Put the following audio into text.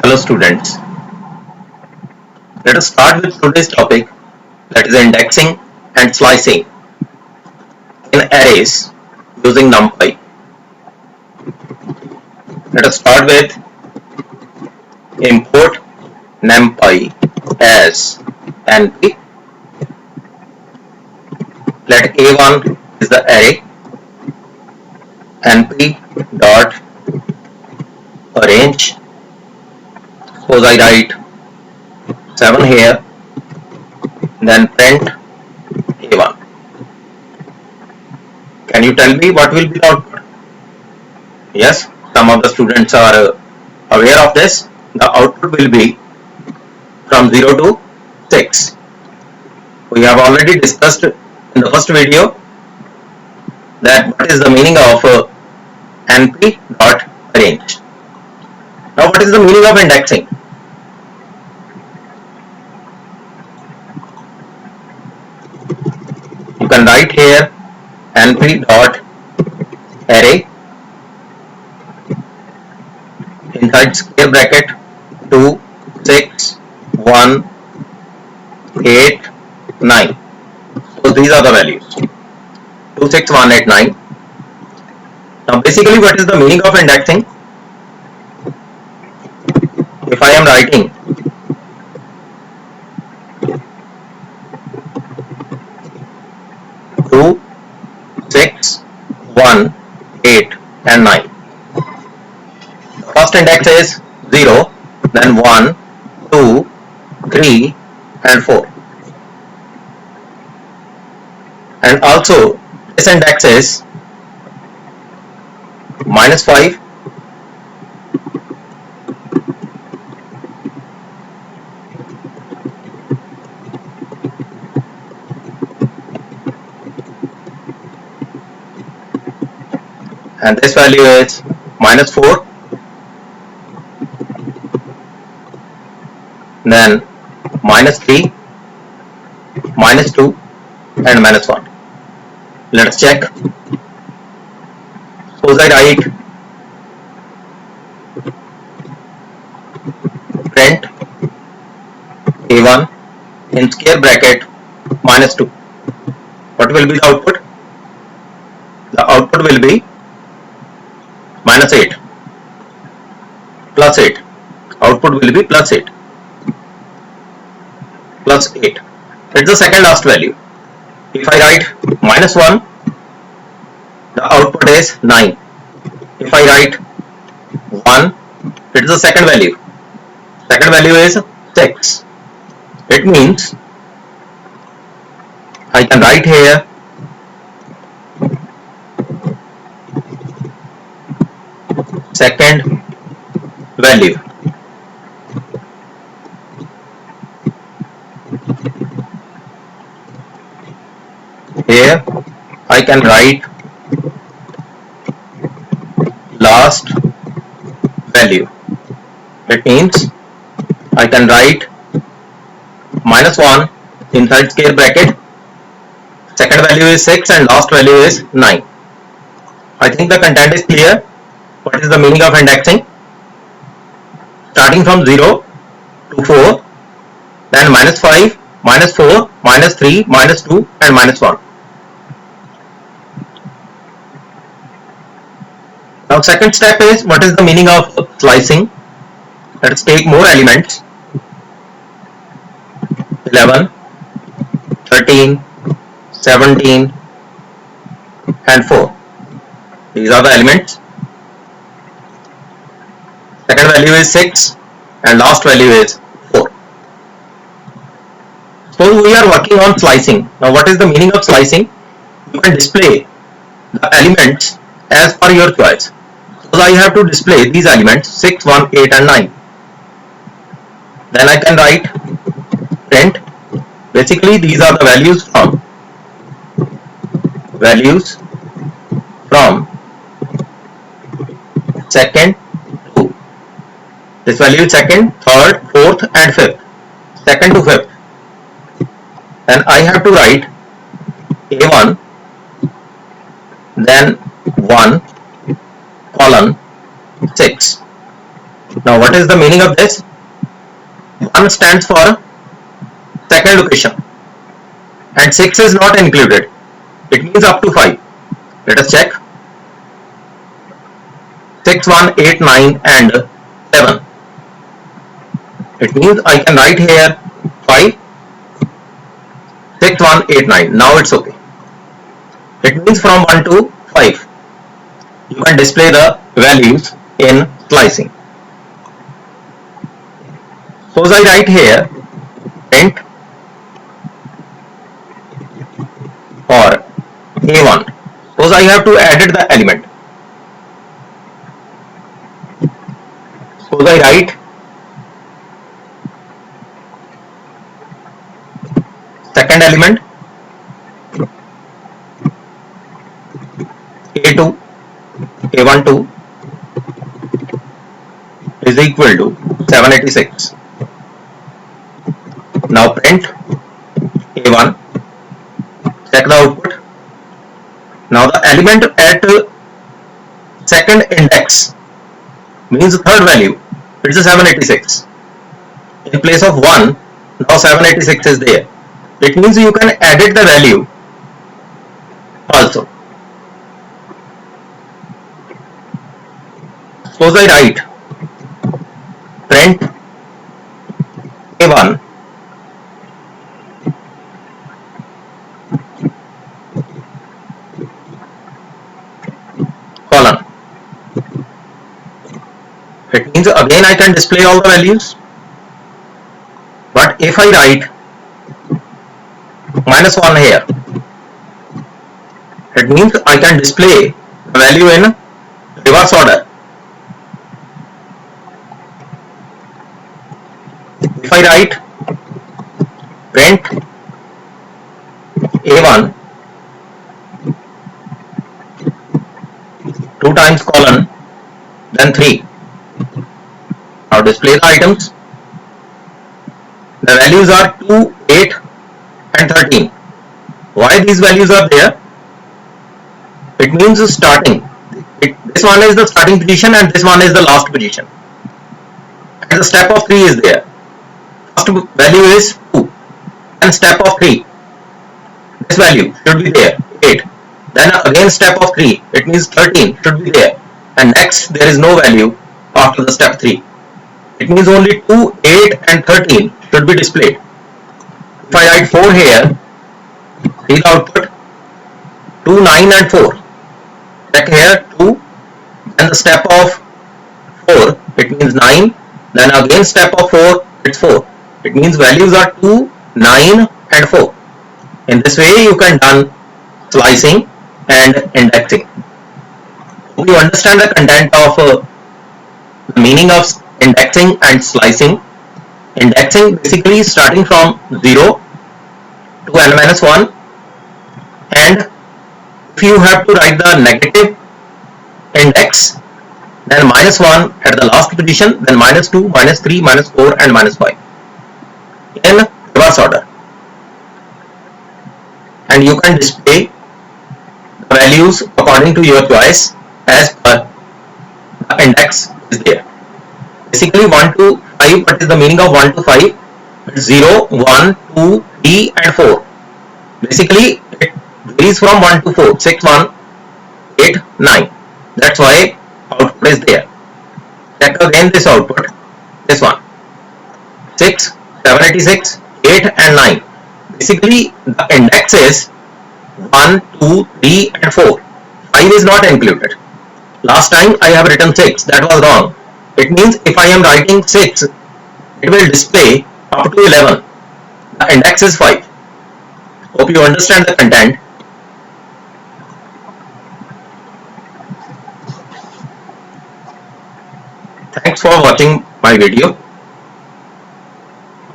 Hello students, let us start with today's topic, that is indexing and slicing in arrays using Numpy. Let us start with import Numpy as np. Let a1 is the array, np dot arrange. Suppose I write 7 here, then print a1. Can you tell me what will be the output? Yes, some of the students are aware of this. The output will be from 0 to 6. We have already discussed in the first video that what is the meaning of np dot arrange. Now what is the meaning of indexing? You can write here np dot array inside square bracket 2, 6, 1, 8, 9. So these are the values 2, 6, 1, 8, 9. Now basically what is the meaning of indexing? If I am writing 2, 6, 1, 8 and 9. The first index is 0, then 1, 2, 3 and 4. And also this index is -5, and this value is -4, then -3, -2 and -1. Let's check. Suppose I write print a1 in square bracket -2. What will be the output? The output will be -8 plus 8. Output will be +8 plus 8. It's the second last value. If I write -1, the output is 9. If I write 1, it is the second value. Second value is 6. It means I can write here second value. Here I can write last value. It means I can write -1 inside square bracket, second value is 6 and last value is 9. I think the content is clear. What is the meaning of indexing? Starting from 0 to 4, then -5, -4, -3, -2 and -1. Now second step is what is the meaning of slicing. Let's take more elements. 11, 13, 17 and 4. These are the elements. Second value is 6 and last value is 4. So we are working on slicing. Now what is the meaning of slicing? You can display the elements as per your choice. So I have to display these elements 6, 1, 8 and 9. Then I can write print. Basically these are the values from second to this value is second, third, fourth and fifth. Second to fifth. Then I have to write a1, then 1 colon 6. Now what is the meaning of this? 1 stands for second location and 6 is not included. It means up to 5. Let us check. 6, 1, 8, 9 and 7. It means I can write here 5, 6, 1, 8, 9. Now it's okay. It means from 1 to 5. You can display the values in slicing. Suppose I write here print or A1. Suppose I have to edit the element. Suppose I write second element A2 A12 is equal to 786. Now print A1, check the output. Now the element at second index means the third value, it's a 786. In place of 1, now 786 is there. It means you can edit the value also. Suppose I write print A1 colon. It means again I can display all the values. But if I write -1 here, it means I can display the value in reverse order. If I write print A1 2 times colon then 3. Now display the items. The values are 2, 8 and 13. Why these values are there? It means starting. This one is the starting position and this one is the last position. And the step of 3 is there. First value is 2 and step of 3. This value should be there, 8. Then again step of 3, it means 13 should be there. And next there is no value after the step 3. It means only 2, 8 and 13 should be displayed. If I write 4 here, see the output 2, 9 and 4. Check here 2, then the step of 4, it means 9, then again step of 4, it's 4. It means values are 2, 9 and 4. In this way you can done slicing and indexing. You understand the content of the meaning of indexing and slicing. Indexing basically starting from 0 to n-1, and if you have to write the negative index, then -1 at the last position, then -2, -3, -4 and -5 in reverse order. And you can display the values according to your choice as per the index is there. Basically 1 to 5, what is the meaning of 1 to 5? It's 0, 1, 2, 3 and 4. Basically it varies from 1 to 4, 6, 1, 8, 9. That's why output is there. Check again this output, this one. 6, 786, 8 and 9. Basically the index is 1, 2, 3 and 4. 5 is not included. Last time I have written 6, that was wrong. It means if I am writing 6, it will display up to 11. The index is 5. Hope you understand the content. Thanks for watching my video.